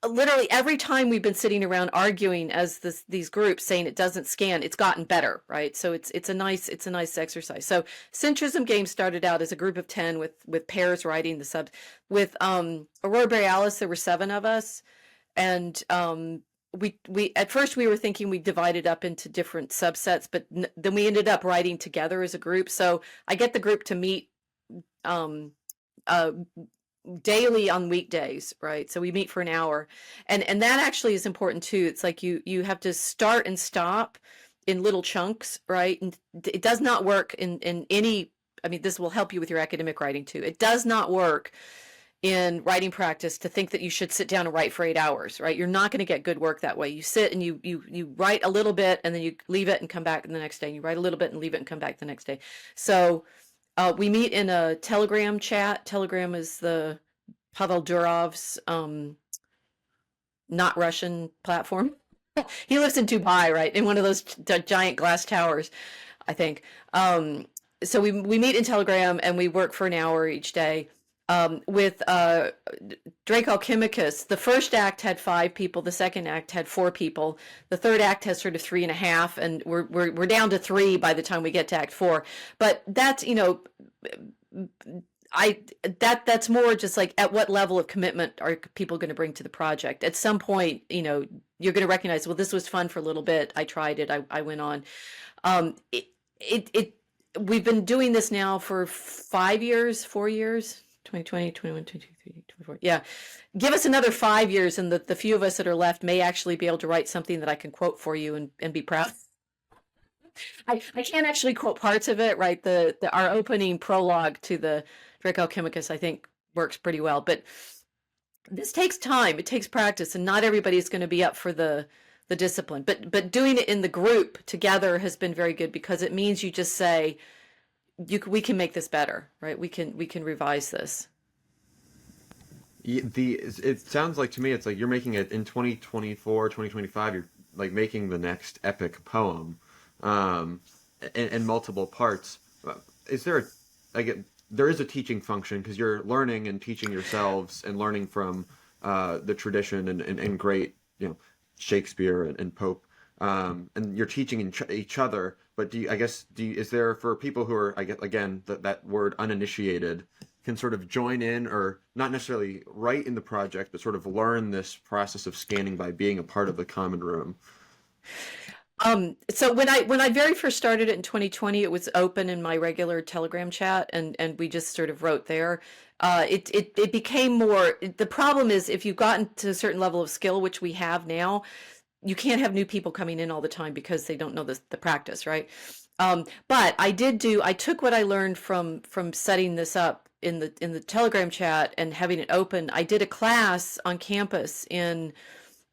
Literally every time we've been sitting around arguing as these groups saying it doesn't scan, it's gotten better, right? So it's a nice exercise. So centrism games started out as a group of 10 with pairs writing the subs. With Aurora Borealis, there were 7 of us, and we at first we were thinking we divided up into different subsets, but then we ended up writing together as a group. So I get the group to meet daily on weekdays, right? So we meet for an hour, and that actually is important too. It's like you have to start and stop in little chunks, right? And it does not work in any. I mean, this will help you with your academic writing too. It does not work in writing practice to think that you should sit down and write for 8 hours, right? You're not going to get good work that way. You sit and you write a little bit, and then you leave it and come back the next day. And you write a little bit and leave it and come back the next day. So we meet in a Telegram chat. Telegram is the Pavel Durov's not Russian platform. He lives in Dubai, right? In one of those giant glass towers, I think. So we meet in Telegram, and we work for an hour each day. With Draco Chemicus, the first act had 5 people, the second act had 4 people, the third act has sort of 3.5, and we're down to 3 by the time we get to Act 4. But that's that's more just like, at what level of commitment are people going to bring to the project? At some point, you're going to recognize, well, this was fun for a little bit. I tried it. I went on. we've been doing this now for 5 years, 4 years, 2020, 21, 22, 23, 24. Yeah. Give us another 5 years, and the few of us that are left may actually be able to write something that I can quote for you and be proud. I can't actually quote parts of it, right? Our opening prologue to the Draco Alchemicus, I think, works pretty well. But this takes time. It takes practice, and not everybody's going to be up for the discipline. But doing it in the group together has been very good, because it means you just say, we can make this better, right? We can revise this. It sounds like to me it's like you're making it in 2024, 2025. You're like making the next epic poem, in multiple parts. Is there there is a teaching function, because you're learning and teaching yourselves and learning from the tradition and great, Shakespeare and Pope, and you're teaching each other. But is there, for people who are, I guess, again, that word uninitiated, can sort of join in, or not necessarily write in the project, but sort of learn this process of scanning by being a part of the common room? So when I very first started it in 2020, it was open in my regular Telegram chat, and we just sort of wrote there. It became more, the problem is, if you've gotten to a certain level of skill, which we have now, you can't have new people coming in all the time because they don't know the practice, right? But I took what I learned from setting this up in the Telegram chat and having it open. I did a class on campus in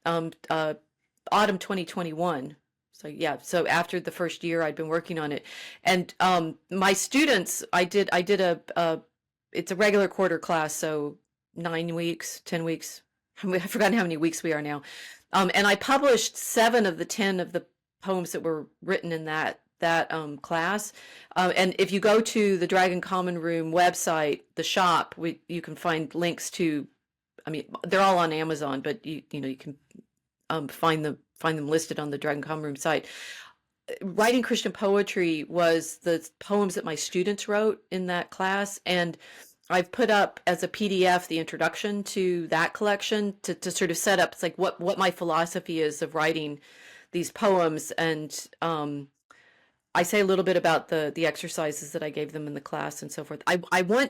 autumn 2021. So yeah, so after the first year I'd been working on it, and my students, I did it's a regular quarter class, so 9 weeks, 10 weeks. I've forgotten how many weeks we are now. And I published 7 of the 10 of the poems that were written in that class. And if you go to the Dragon Common Room website, the shop, you can find links to, I mean, they're all on Amazon, but you can find them listed on the Dragon Common Room site. Writing Christian poetry was the poems that my students wrote in that class, and I've put up as a PDF the introduction to that collection to sort of set up, it's like what my philosophy is of writing these poems. And I say a little bit about the exercises that I gave them in the class and so forth. I've only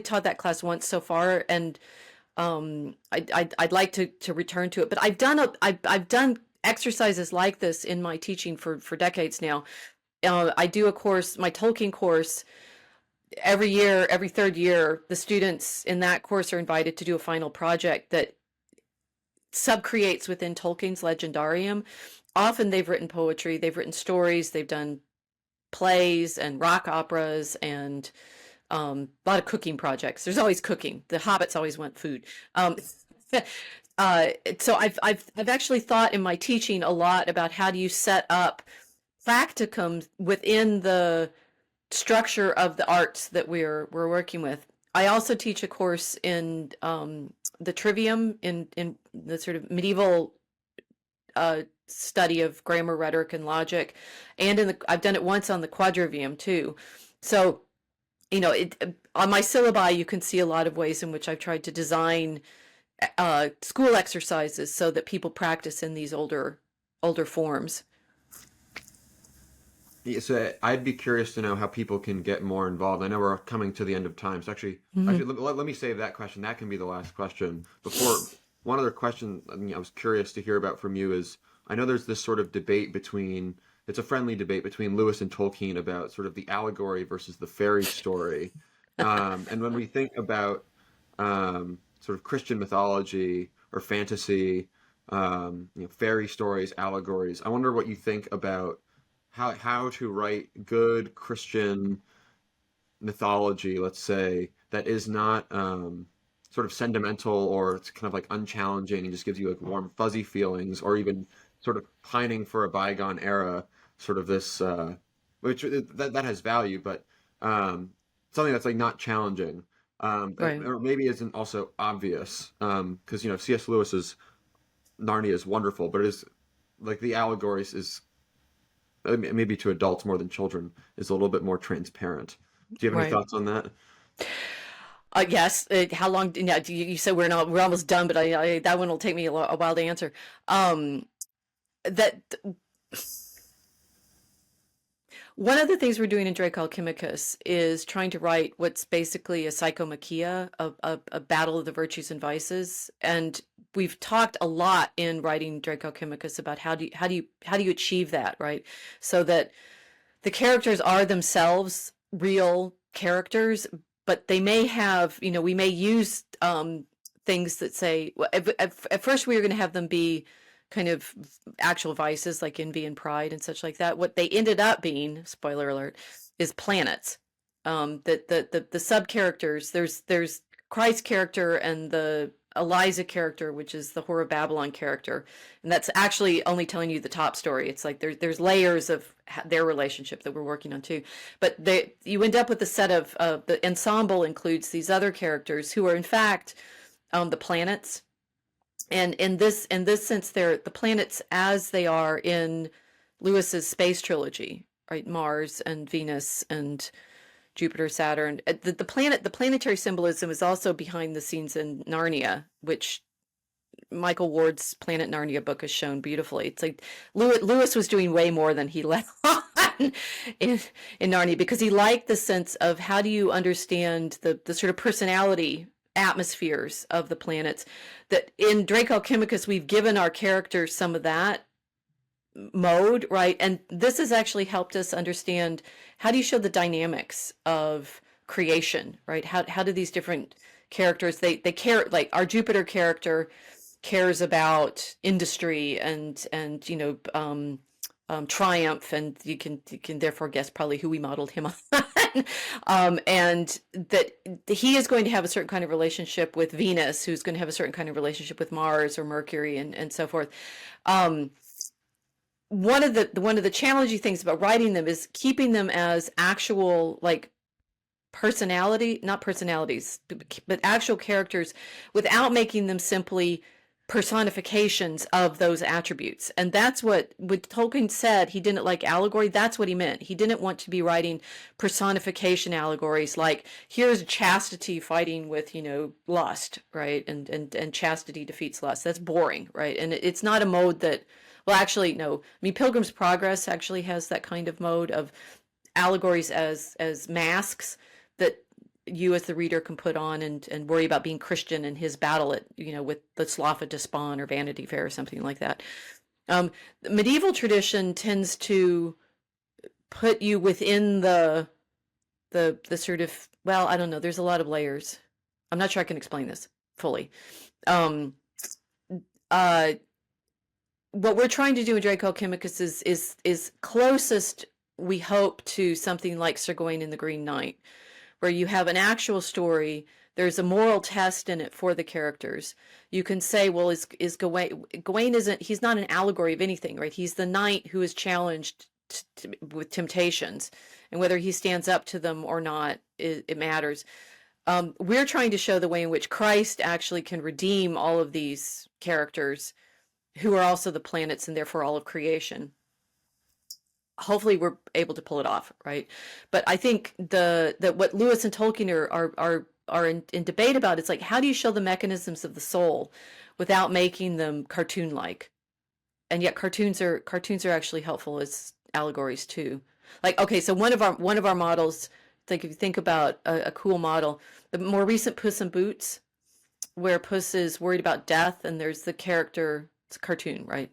taught that class once so far, and I'd like to return to it. But I've done exercises like this in my teaching for decades now. I do a course, my Tolkien course. Every year, every third year, the students in that course are invited to do a final project that subcreates within Tolkien's Legendarium. Often they've written poetry, they've written stories, they've done plays and rock operas, and a lot of cooking projects. There's always cooking. The hobbits always want food. So I've actually thought in my teaching a lot about how do you set up practicum within the structure of the arts that we're working with. I also teach a course in the trivium, in the sort of medieval study of grammar, rhetoric, and logic, and I've done it once on the quadrivium too. So, on my syllabi, you can see a lot of ways in which I've tried to design school exercises so that people practice in these older forms. Yeah, so I'd be curious to know how people can get more involved. I know we're coming to the end of time, so actually let me save that question. That can be the last question. Before, one other question I was curious to hear about from you is, I know there's this sort of debate it's a friendly debate between Lewis and Tolkien about sort of the allegory versus the fairy story. And when we think about sort of Christian mythology or fantasy, fairy stories, allegories, I wonder what you think about how to write good Christian mythology, let's say, that is not sort of sentimental, or it's kind of like unchallenging and just gives you like warm, fuzzy feelings, or even sort of pining for a bygone era, sort of this, which that has value, but something that's like not challenging, Right. or maybe isn't also obvious, because C.S. Lewis's Narnia is wonderful, but it is like the allegories is maybe to adults more than children is a little bit more transparent. Do you have any Right. thoughts on that? Yes. How long? You said we're almost done, but that one will take me a while to answer. That One of the things we're doing in Draco Alchemicus is trying to write what's basically a psychomachia, a battle of the virtues and vices. And we've talked a lot in writing Draco Alchemicus about how do you achieve that, right? So that the characters are themselves real characters, but they may have, we may use things that say, at first we were going to have them be kind of actual vices like envy and pride and such like that. What they ended up being, spoiler alert, is planets. That the sub characters, there's Christ's character and the Eliza character, which is the Whore of Babylon character, and that's actually only telling you the top story. It's like there's layers of their relationship that we're working on too. But you end up with a set of the ensemble includes these other characters who are in fact the planets. And in this sense, they're the planets as they are in Lewis's space trilogy, right? Mars and Venus and Jupiter, Saturn. The planetary symbolism is also behind the scenes in Narnia, which Michael Ward's Planet Narnia book has shown beautifully. It's like Lewis was doing way more than he let on in Narnia, because he liked the sense of how do you understand the sort of personality atmospheres of the planets. That in Draco Alchemicus we've given our characters some of that mode, right? And this has actually helped us understand how do you show the dynamics of creation, right? How do these different characters they care, like our Jupiter character cares about industry and triumph, and you can therefore guess probably who we modeled him on. And that he is going to have a certain kind of relationship with Venus, who's going to have a certain kind of relationship with Mars or Mercury, and so forth. One of the challenging things about writing them is keeping them as actual, like, not personalities, but actual characters, without making them simply personifications of those attributes. And that's what Tolkien said. He didn't like allegory. That's what he meant. He didn't want to be writing personification allegories like, here's chastity fighting with, lust, right? And chastity defeats lust. That's boring, right? And it's not a mode that, well, actually, no. I mean, Pilgrim's Progress actually has that kind of mode of allegories as masks that you as the reader can put on and worry about being Christian in his battle at, with the Slough of Despond or Vanity Fair or something like that. The medieval tradition tends to put you within the sort of, well, I don't know, there's a lot of layers. I'm not sure I can explain this fully. What we're trying to do in Draco Alchemicus is closest, we hope, to something like Sir Gawain and the Green Knight, where you have an actual story. There's a moral test in it for the characters. You can say, well, is Gawain he's not an allegory of anything, right? He's the knight who is challenged with temptations, and whether he stands up to them or not, it matters. We're trying to show the way in which Christ actually can redeem all of these characters, who are also the planets and therefore all of creation. Hopefully we're able to pull it off, right? But I think that what Lewis and Tolkien are in debate about, it's like, how do you show the mechanisms of the soul without making them cartoon-like? And yet cartoons are actually helpful as allegories too. Like, okay, so one of our models, like if you think about a cool model, the more recent Puss in Boots, where Puss is worried about death, and there's the character, it's a cartoon, right?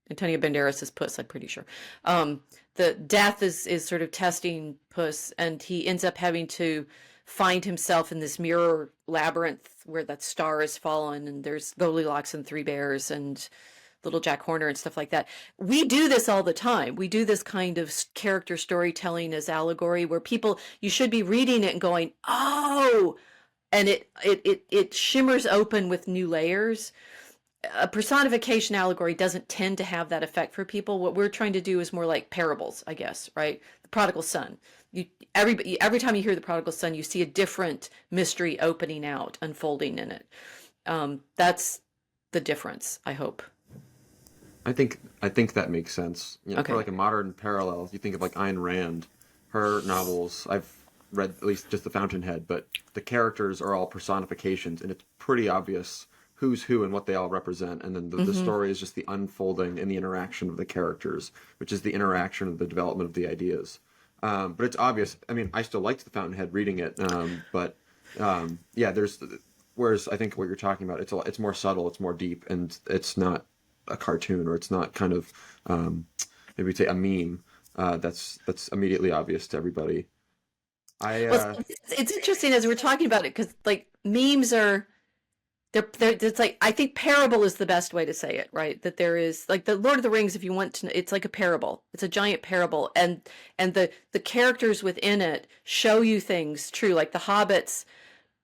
Antonio Banderas is Puss, I'm pretty sure. The death is sort of testing Puss, and he ends up having to find himself in this mirror labyrinth where that star has fallen, and there's Goldilocks and Three Bears and Little Jack Horner and stuff like that. We do this all the time. We do this kind of character storytelling as allegory, where you should be reading it and going, oh, and it shimmers open with new layers. A personification allegory doesn't tend to have that effect for people. What we're trying to do is more like parables, I guess, right? The prodigal son. Every time you hear the prodigal son, you see a different mystery opening out, unfolding in it. That's the difference, I hope. I think that makes sense. Okay. For like a modern parallel, you think of like Ayn Rand, her novels. I've read at least just The Fountainhead, but the characters are all personifications, and it's pretty obvious who's who and what they all represent, and then the story is just the unfolding and the interaction of the characters, which is the interaction of the development of the ideas. But it's obvious. I mean, I still liked the Fountainhead reading it, yeah, there's. Whereas I think what you're talking about, it's more subtle, it's more deep, and it's not a cartoon, or it's not kind of maybe we'd say a meme that's immediately obvious to everybody. Well, it's interesting as we're talking about it, because like memes are it's like, I think parable is the best way to say it, right? That there is like the Lord of the Rings, if you want to, it's like a parable. It's a giant parable, and the characters within it show you things true, like the hobbits.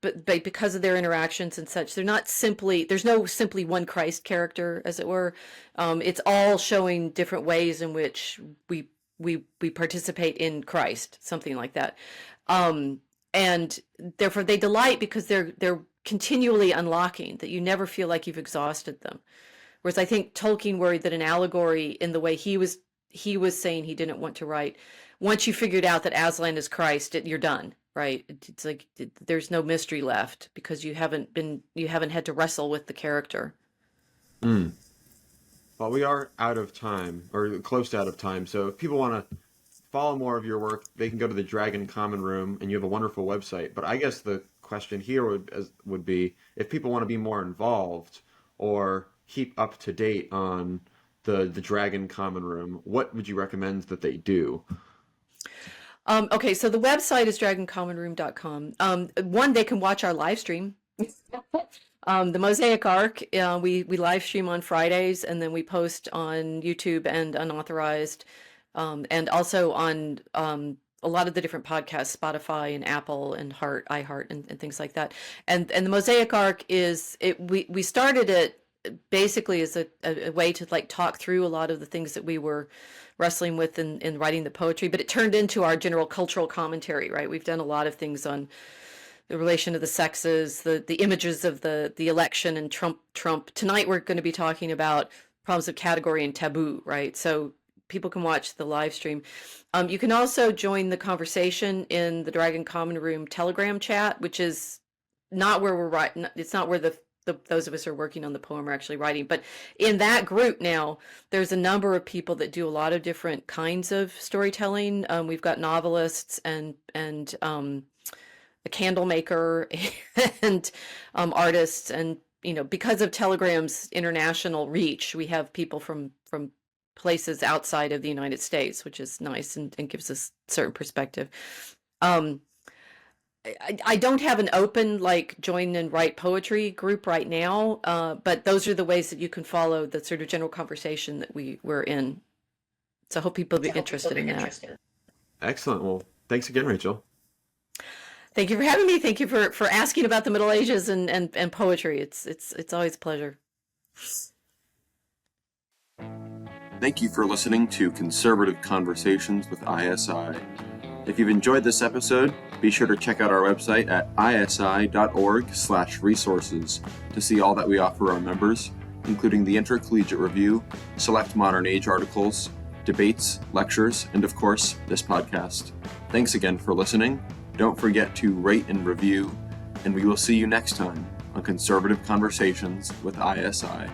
But because of their interactions and such, they're not simply, there's no simply one Christ character, as it were. It's all showing different ways in which we participate in Christ, something like that. And therefore they delight because they're continually unlocking, that you never feel like you've exhausted them. Whereas I think Tolkien worried that an allegory, in the way he was saying he didn't want to write, once you figured out that Aslan is Christ, you're done. Right. It's like there's no mystery left because you haven't had to wrestle with the character. Mm. Well, we are out of time, or close to out of time. So if people want to follow more of your work, they can go to the Dragon Common Room, and you have a wonderful website. But I guess the question here would be, if people want to be more involved or keep up to date on the Dragon Common Room, what would you recommend that they do? Okay, so the website is dragoncommonroom.com. One, they can watch our live stream. The Mosaic Arc, we live stream on Fridays, and then we post on YouTube and unauthorized, and also on a lot of the different podcasts, Spotify and Apple and iHeart and things like that. And the Mosaic Arc we started it basically as a way to like talk through a lot of the things that we were wrestling with in writing the poetry, but it turned into our general cultural commentary, right? We've done a lot of things on the relation of the sexes, the images of the election and Trump. Tonight we're going to be talking about problems of category and taboo, right? So people can watch the live stream. You can also join the conversation in the Dragon Common Room Telegram chat, which is not where we're writing. It's not where those of us who are working on the poem are actually writing. But in that group now, there's a number of people that do a lot of different kinds of storytelling. We've got novelists and a candle maker and artists. And, because of Telegram's international reach, we have people from places outside of the United States, which is nice and gives us certain perspective. I don't have an open like join and write poetry group right now, but those are the ways that you can follow the sort of general conversation that we're in. So I hope people will be interested in that. Excellent. Well, thanks again, Rachel. Thank you for having me. Thank you for asking about the Middle Ages and poetry. It's always a pleasure. Thank you for listening to Conservative Conversations with ISI. If you've enjoyed this episode, be sure to check out our website at isi.org/resources to see all that we offer our members, including the Intercollegiate Review, select modern age articles, debates, lectures, and of course, this podcast. Thanks again for listening. Don't forget to rate and review, and we will see you next time on Conservative Conversations with ISI.